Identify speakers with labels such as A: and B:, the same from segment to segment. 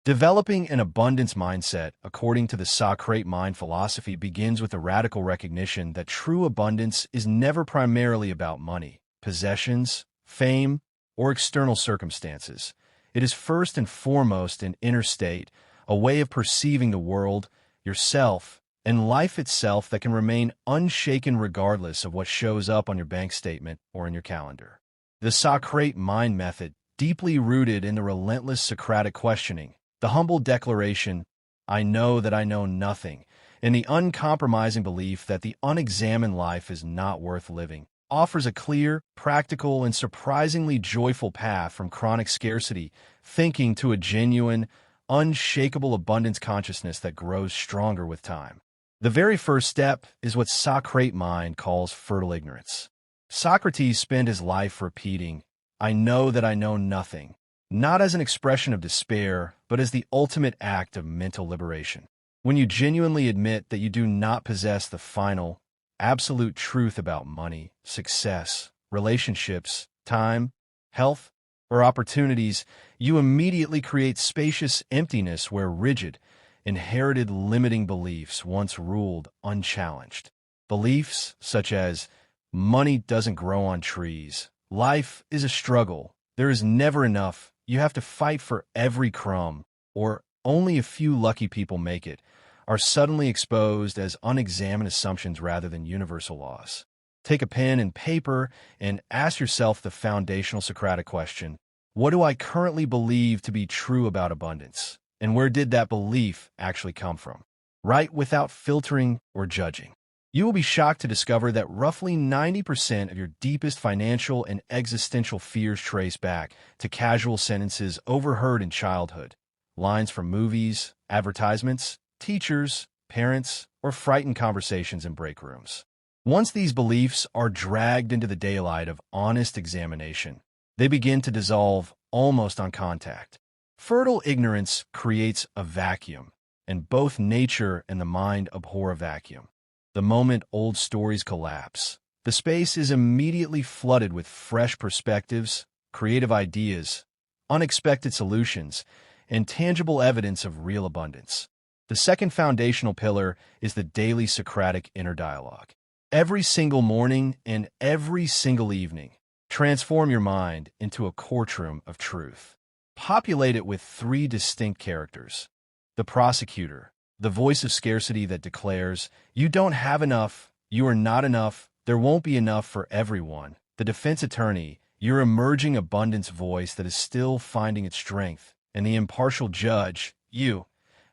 A: Developing an abundance mindset, according to the Socrate Mind philosophy, begins with a radical recognition that true abundance is never primarily about money, possessions, fame, or external circumstances. It is first and foremost an inner state, a way of perceiving the world, yourself, and life itself that can remain unshaken regardless of what shows up on your bank statement or in your calendar. The Socrate Mind method, deeply rooted in the relentless Socratic questioning, the humble declaration, "I know that I know nothing," and the uncompromising belief that the unexamined life is not worth living, offers a clear, practical, and surprisingly joyful path from chronic scarcity thinking to a genuine, unshakable abundance consciousness that grows stronger with time. The very first step is what Socrate Mind calls fertile ignorance. Socrates spent his life repeating, "I know that I know nothing," not as an expression of despair, but as the ultimate act of mental liberation. When you genuinely admit that you do not possess the final, absolute truth about money, success, relationships, time, health, or opportunities, you immediately create spacious emptiness where rigid, inherited limiting beliefs once ruled unchallenged. Beliefs such as, money doesn't grow on trees, life is a struggle, there is never enough, you have to fight for every crumb, or only a few lucky people make it, are suddenly exposed as unexamined assumptions rather than universal laws. Take a pen and paper and ask yourself the foundational Socratic question, what do I currently believe to be true about abundance? And where did that belief actually come from? Write without filtering or judging. You will be shocked to discover that roughly 90% of your deepest financial and existential fears trace back to casual sentences overheard in childhood, lines from movies, advertisements, teachers, parents, or frightened conversations in break rooms. Once these beliefs are dragged into the daylight of honest examination, they begin to dissolve almost on contact. Fertile ignorance creates a vacuum, and both nature and the mind abhor a vacuum. The moment old stories collapse, the space is immediately flooded with fresh perspectives, creative ideas, unexpected solutions, and tangible evidence of real abundance. The second foundational pillar is the daily Socratic inner dialogue. Every single morning and every single evening, transform your mind into a courtroom of truth. Populate it with three distinct characters. The prosecutor, the voice of scarcity that declares, you don't have enough, you are not enough, there won't be enough for everyone. The defense attorney, your emerging abundance voice that is still finding its strength. And the impartial judge, you,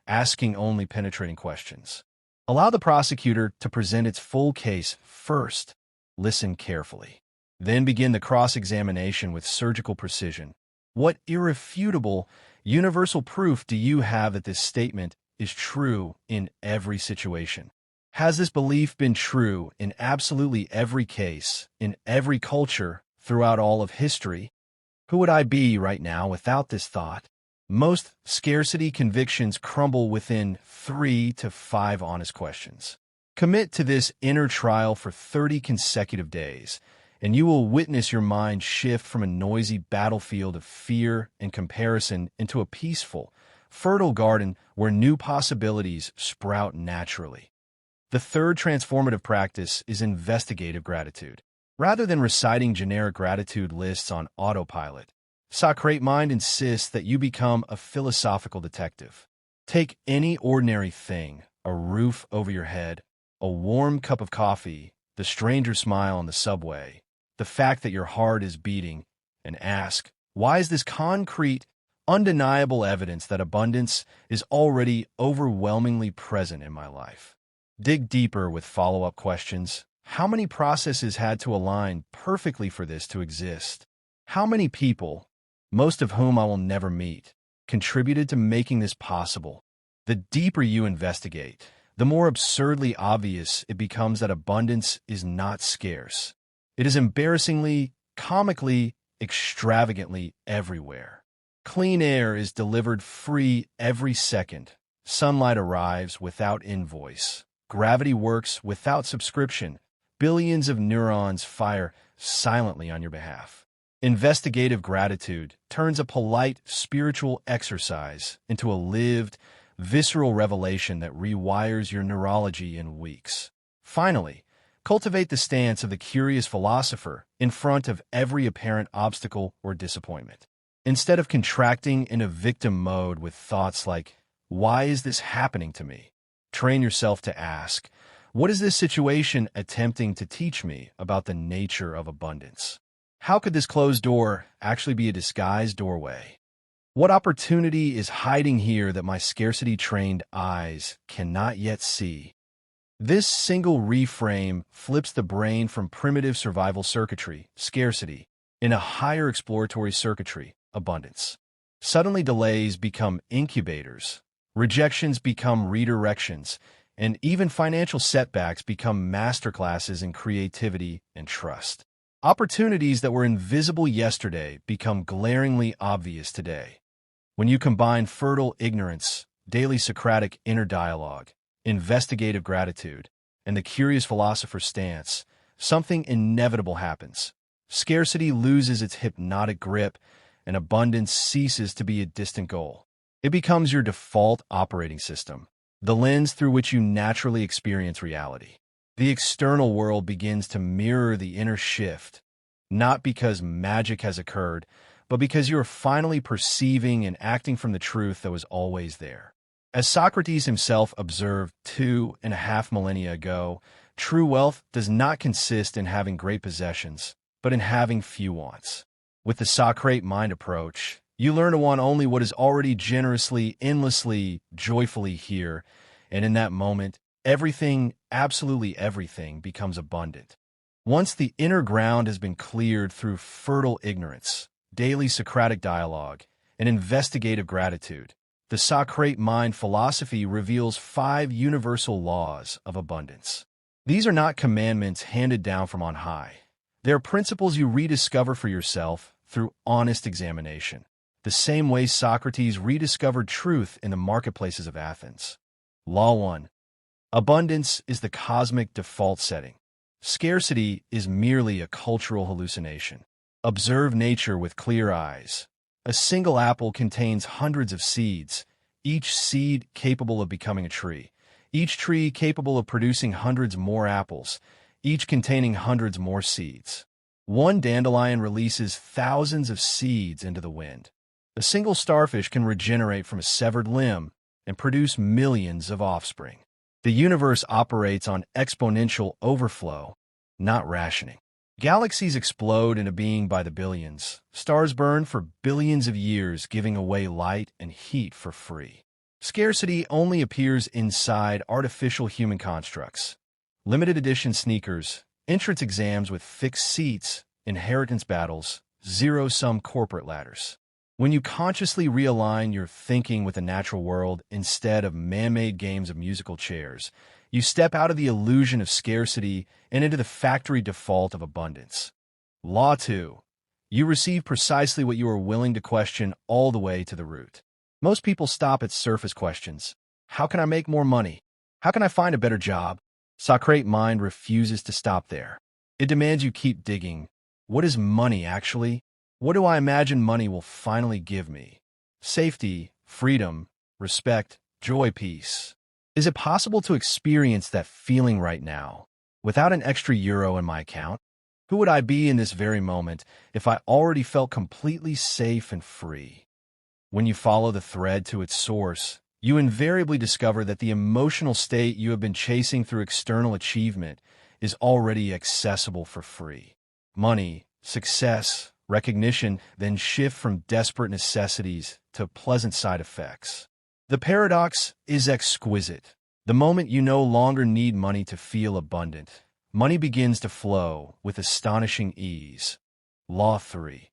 A: asking only penetrating questions. Allow the prosecutor to present its full case first. Listen carefully. Then begin the cross-examination with surgical precision. What irrefutable, universal proof do you have that this statement is true in every situation? Has this belief been true in absolutely every case, in every culture, throughout all of history? Who would I be right now without this thought? Most scarcity convictions crumble within 3 to 5 honest questions. Commit to this inner trial for 30 consecutive days, and you will witness your mind shift from a noisy battlefield of fear and comparison into a peaceful, fertile garden where new possibilities sprout naturally. The third transformative practice is investigative gratitude. Rather than reciting generic gratitude lists on autopilot, Socrate Mind insists that you become a philosophical detective. Take any ordinary thing, a roof over your head, a warm cup of coffee, the stranger smile on the subway, the fact that your heart is beating, and ask, why is this concrete, undeniable evidence that abundance is already overwhelmingly present in my life? Dig deeper with follow-up questions. How many processes had to align perfectly for this to exist? How many people, most of whom I will never meet, contributed to making this possible? The deeper you investigate, the more absurdly obvious it becomes that abundance is not scarce. It is embarrassingly, comically, extravagantly everywhere. Clean air is delivered free every second. Sunlight arrives without invoice. Gravity works without subscription. Billions of neurons fire silently on your behalf. Investigative gratitude turns a polite spiritual exercise into a lived, visceral revelation that rewires your neurology in weeks. Finally, cultivate the stance of the curious philosopher in front of every apparent obstacle or disappointment. Instead of contracting in a victim mode with thoughts like, "Why is this happening to me?" train yourself to ask, "What is this situation attempting to teach me about the nature of abundance? How could this closed door actually be a disguised doorway? What opportunity is hiding here that my scarcity-trained eyes cannot yet see?" This single reframe flips the brain from primitive survival circuitry, scarcity, in a higher exploratory circuitry, abundance. Suddenly delays become incubators, rejections become redirections, and even financial setbacks become masterclasses in creativity and trust. Opportunities that were invisible yesterday become glaringly obvious today. When you combine fertile ignorance, daily Socratic inner dialogue, investigative gratitude, and the curious philosopher's stance, something inevitable happens. Scarcity loses its hypnotic grip, and abundance ceases to be a distant goal. It becomes your default operating system, the lens through which you naturally experience reality. The external world begins to mirror the inner shift, not because magic has occurred, but because you are finally perceiving and acting from the truth that was always there. As Socrates himself observed 2.5 millennia ago, true wealth does not consist in having great possessions, but in having few wants. With the Socrate Mind approach, you learn to want only what is already generously, endlessly, joyfully here, and in that moment, everything, absolutely everything, becomes abundant. Once the inner ground has been cleared through fertile ignorance, daily Socratic dialogue, and investigative gratitude, the Socrate Mind philosophy reveals 5 universal laws of abundance. These are not commandments handed down from on high. They are principles you rediscover for yourself through honest examination, the same way Socrates rediscovered truth in the marketplaces of Athens. Law 1. Abundance is the cosmic default setting. Scarcity is merely a cultural hallucination. Observe nature with clear eyes. A single apple contains hundreds of seeds, each seed capable of becoming a tree, each tree capable of producing hundreds more apples, each containing hundreds more seeds. One dandelion releases thousands of seeds into the wind. A single starfish can regenerate from a severed limb and produce millions of offspring. The universe operates on exponential overflow, not rationing. Galaxies explode into being by the billions. Stars burn for billions of years, giving away light and heat for free. Scarcity only appears inside artificial human constructs. Limited edition sneakers, entrance exams with fixed seats, inheritance battles, zero-sum corporate ladders. When you consciously realign your thinking with the natural world instead of man-made games of musical chairs, you step out of the illusion of scarcity and into the factory default of abundance. Law 2. You receive precisely what you are willing to question all the way to the root. Most people stop at surface questions. How can I make more money? How can I find a better job? Socrate Mind refuses to stop there. It demands you keep digging. What is money actually? What do I imagine money will finally give me? Safety, freedom, respect, joy, peace. Is it possible to experience that feeling right now, without an extra euro in my account? Who would I be in this very moment if I already felt completely safe and free? When you follow the thread to its source, you invariably discover that the emotional state you have been chasing through external achievement is already accessible for free. Money, success, recognition then shift from desperate necessities to pleasant side effects. The paradox is exquisite. The moment you no longer need money to feel abundant, money begins to flow with astonishing ease. Law 3.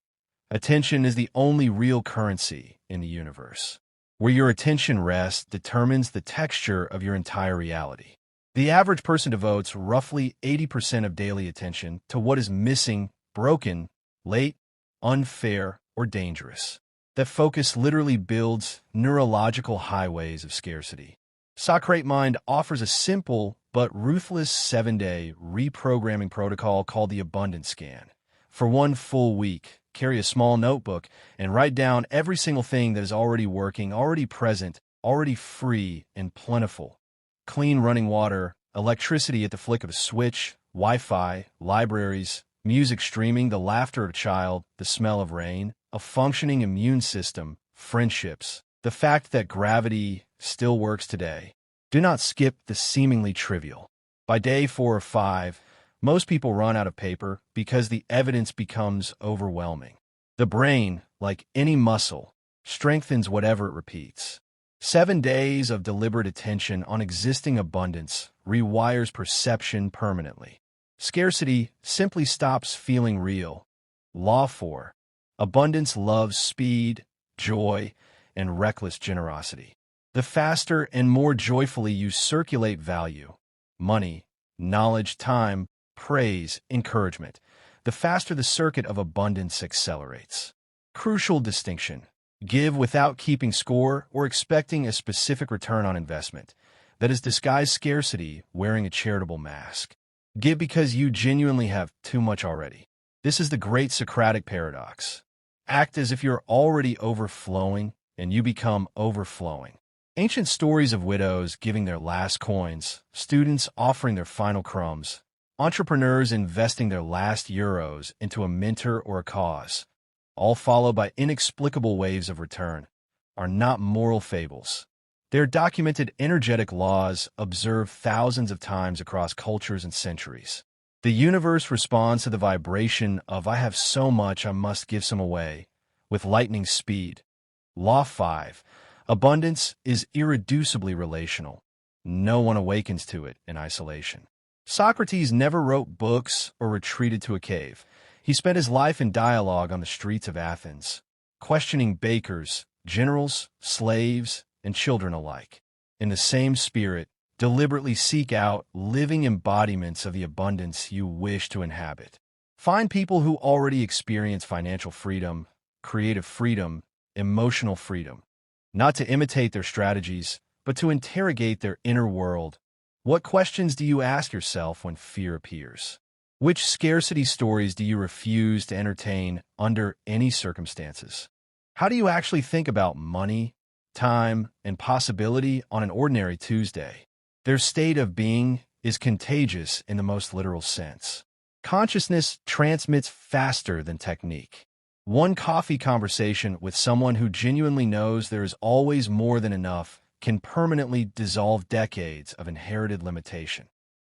A: Attention is the only real currency in the universe. Where your attention rests determines the texture of your entire reality. The average person devotes roughly 80% of daily attention to what is missing, broken, late, unfair, or dangerous. That focus literally builds neurological highways of scarcity. Socrate Mind offers a simple but ruthless 7-day reprogramming protocol called the Abundance Scan. For one full week, carry a small notebook, and write down every single thing that is already working, already present, already free and plentiful. Clean running water, electricity at the flick of a switch, Wi-Fi, libraries, music streaming, the laughter of a child, the smell of rain, a functioning immune system, friendships, the fact that gravity still works today. Do not skip the seemingly trivial. By day 4 or 5, most people run out of paper because the evidence becomes overwhelming. The brain, like any muscle, strengthens whatever it repeats. 7 days of deliberate attention on existing abundance rewires perception permanently. Scarcity simply stops feeling real. Law 4. Abundance loves speed, joy, and reckless generosity. The faster and more joyfully you circulate value, money, knowledge, time, praise, encouragement, the faster the circuit of abundance accelerates. Crucial distinction. Give without keeping score or expecting a specific return on investment. That is disguised scarcity wearing a charitable mask. Give because you genuinely have too much already. This is the great Socratic paradox. Act as if you're already overflowing, and you become overflowing. Ancient stories of widows giving their last coins, students offering their final crumbs, entrepreneurs investing their last euros into a mentor or a cause, all followed by inexplicable waves of return, are not moral fables. They're documented energetic laws observed thousands of times across cultures and centuries. The universe responds to the vibration of "I have so much, I must give some away," with lightning speed. Law 5. Abundance is irreducibly relational. No one awakens to it in isolation. Socrates never wrote books or retreated to a cave. He spent his life in dialogue on the streets of Athens, questioning bakers, generals, slaves, and children alike. In the same spirit, deliberately seek out living embodiments of the abundance you wish to inhabit. Find people who already experience financial freedom, creative freedom, emotional freedom. Not to imitate their strategies, but to interrogate their inner world. What questions do you ask yourself when fear appears? Which scarcity stories do you refuse to entertain under any circumstances? How do you actually think about money, time, and possibility on an ordinary Tuesday? Their state of being is contagious in the most literal sense. Consciousness transmits faster than technique. One coffee conversation with someone who genuinely knows there is always more than enough can permanently dissolve decades of inherited limitation.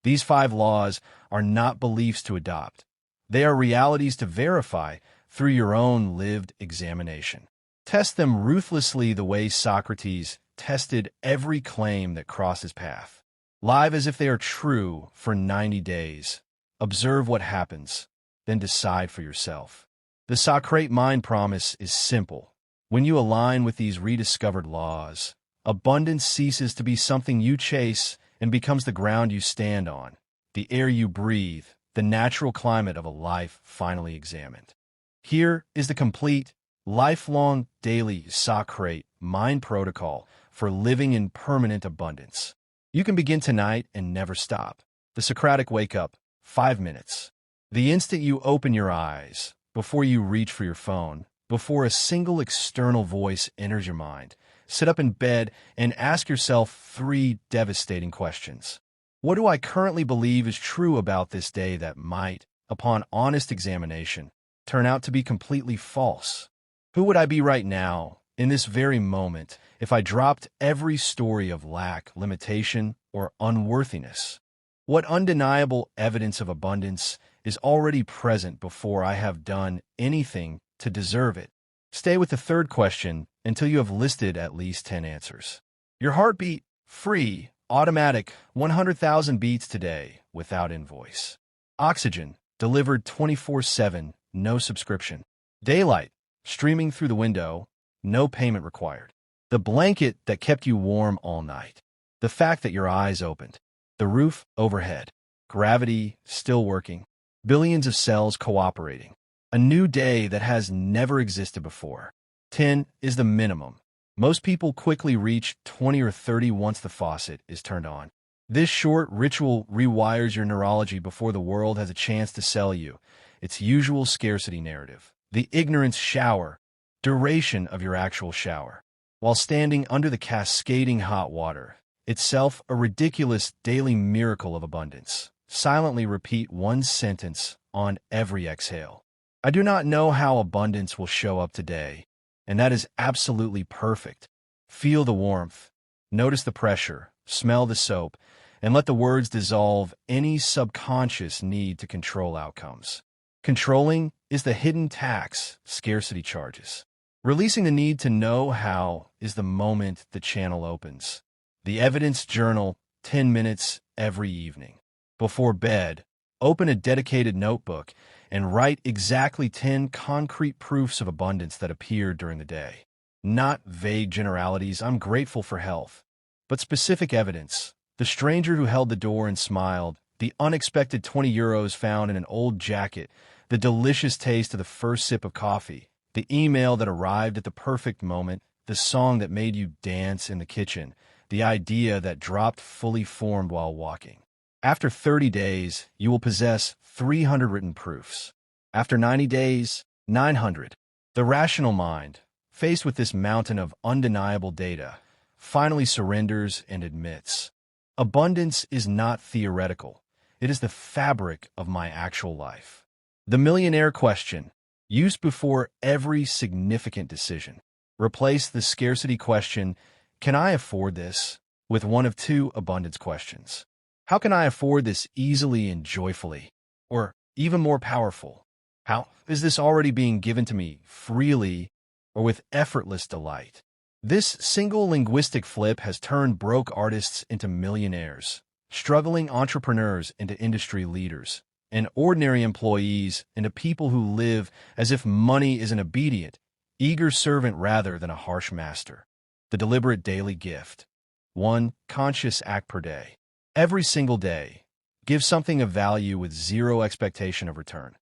A: These 5 laws are not beliefs to adopt. They are realities to verify through your own lived examination. Test them ruthlessly the way Socrates tested every claim that crossed his path. Live as if they are true for 90 days. Observe what happens, then decide for yourself. The Socrate Mind promise is simple. When you align with these rediscovered laws, abundance ceases to be something you chase and becomes the ground you stand on, the air you breathe, the natural climate of a life finally examined. Here is the complete, lifelong, daily Socrate Mind protocol for living in permanent abundance. You can begin tonight and never stop. The Socratic Wake Up, 5 minutes. The instant you open your eyes, before you reach for your phone, before a single external voice enters your mind, sit up in bed and ask yourself 3 devastating questions. What do I currently believe is true about this day that might, upon honest examination, turn out to be completely false? Who would I be right now, in this very moment, if I dropped every story of lack, limitation, or unworthiness? What undeniable evidence of abundance is already present before I have done anything to deserve it? Stay with the 3rd question until you have listed at least 10 answers. Your heartbeat, free, automatic, 100,000 beats today without invoice. Oxygen, delivered 24/7, no subscription. Daylight, streaming through the window, no payment required. The blanket that kept you warm all night. The fact that your eyes opened. The roof overhead. Gravity still working. Billions of cells cooperating. A new day that has never existed before. 10 is the minimum. Most people quickly reach 20 or 30 once the faucet is turned on. This short ritual rewires your neurology before the world has a chance to sell you its usual scarcity narrative. The ignorance shower, duration of your actual shower, while standing under the cascading hot water, itself a ridiculous daily miracle of abundance. Silently repeat one sentence on every exhale. I do not know how abundance will show up today, and that is absolutely perfect. Feel the warmth, notice the pressure, smell the soap, and let the words dissolve any subconscious need to control outcomes. Controlling is the hidden tax scarcity charges. Releasing the need to know how is the moment the channel opens. The evidence journal, 10 minutes every evening. Before bed, open a dedicated notebook and write exactly 10 concrete proofs of abundance that appeared during the day. Not vague generalities, I'm grateful for health, but specific evidence. The stranger who held the door and smiled, the unexpected 20 euros found in an old jacket, the delicious taste of the first sip of coffee, the email that arrived at the perfect moment, the song that made you dance in the kitchen, the idea that dropped fully formed while walking. After 30 days, you will possess 300 written proofs. After 90 days, 900. The rational mind, faced with this mountain of undeniable data, finally surrenders and admits, abundance is not theoretical. It is the fabric of my actual life. The millionaire question, used before every significant decision. Replace the scarcity question, can I afford this, with one of two abundance questions. How can I afford this easily and joyfully? Or, even more powerful, how is this already being given to me freely or with effortless delight? This single linguistic flip has turned broke artists into millionaires, struggling entrepreneurs into industry leaders, and ordinary employees into people who live as if money is an obedient, eager servant rather than a harsh master. The deliberate daily gift. One conscious act per day. Every single day, give something of value with zero expectation of return.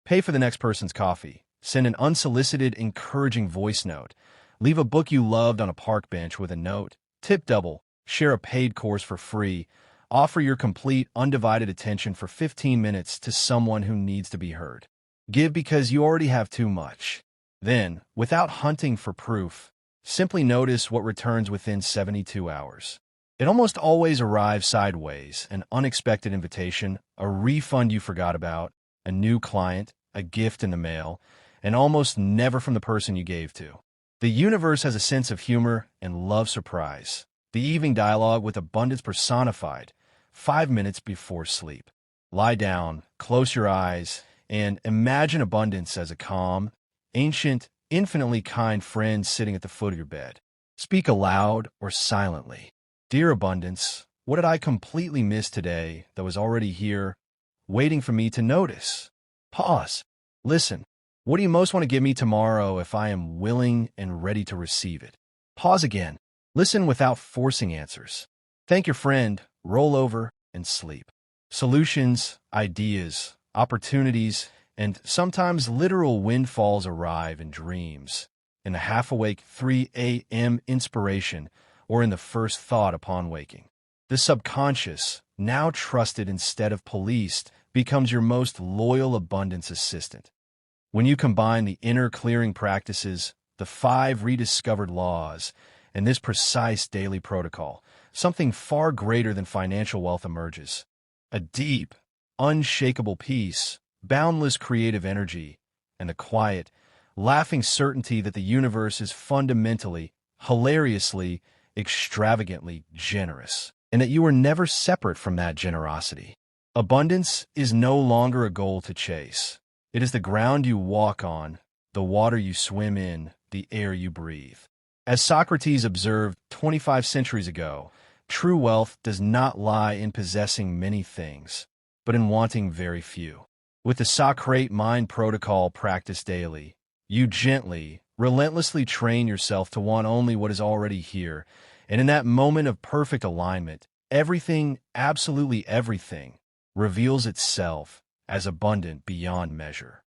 A: Pay for the next person's coffee. Send an unsolicited, encouraging voice note. Leave a book you loved on a park bench with a note. Tip double. Share a paid course for free. Offer your complete, undivided attention for 15 minutes to someone who needs to be heard. Give because you already have too much. Then, without hunting for proof, simply notice what returns within 72 hours. It almost always arrives sideways, an unexpected invitation, a refund you forgot about, a new client, a gift in the mail, and almost never from the person you gave to. The universe has a sense of humor and loves surprise. The evening dialogue with abundance personified, 5 minutes before sleep. Lie down, close your eyes, and imagine abundance as a calm, ancient, infinitely kind friend sitting at the foot of your bed. Speak aloud or silently. Dear abundance, what did I completely miss today that was already here, waiting for me to notice? Pause. Listen. What do you most want to give me tomorrow if I am willing and ready to receive it? Pause again. Listen without forcing answers. Thank your friend, roll over, and sleep. Solutions, ideas, opportunities, and sometimes literal windfalls arrive in dreams, in the half-awake 3 a.m. inspiration, or in the first thought upon waking. The subconscious, now trusted instead of policed, becomes your most loyal abundance assistant. When you combine the inner clearing practices, the 5 rediscovered laws, and this precise daily protocol, something far greater than financial wealth emerges. A deep, unshakable peace, boundless creative energy, and the quiet, laughing certainty that the universe is fundamentally, hilariously, extravagantly generous, and that you are never separate from that generosity. Abundance is no longer a goal to chase. It is the ground you walk on, the water you swim in, the air you breathe. As Socrates observed 25 centuries ago, true wealth does not lie in possessing many things, but in wanting very few. With the Socrate Mind protocol practiced daily, you gently, relentlessly train yourself to want only what is already here, and in that moment of perfect alignment, everything, absolutely everything, reveals itself as abundant beyond measure.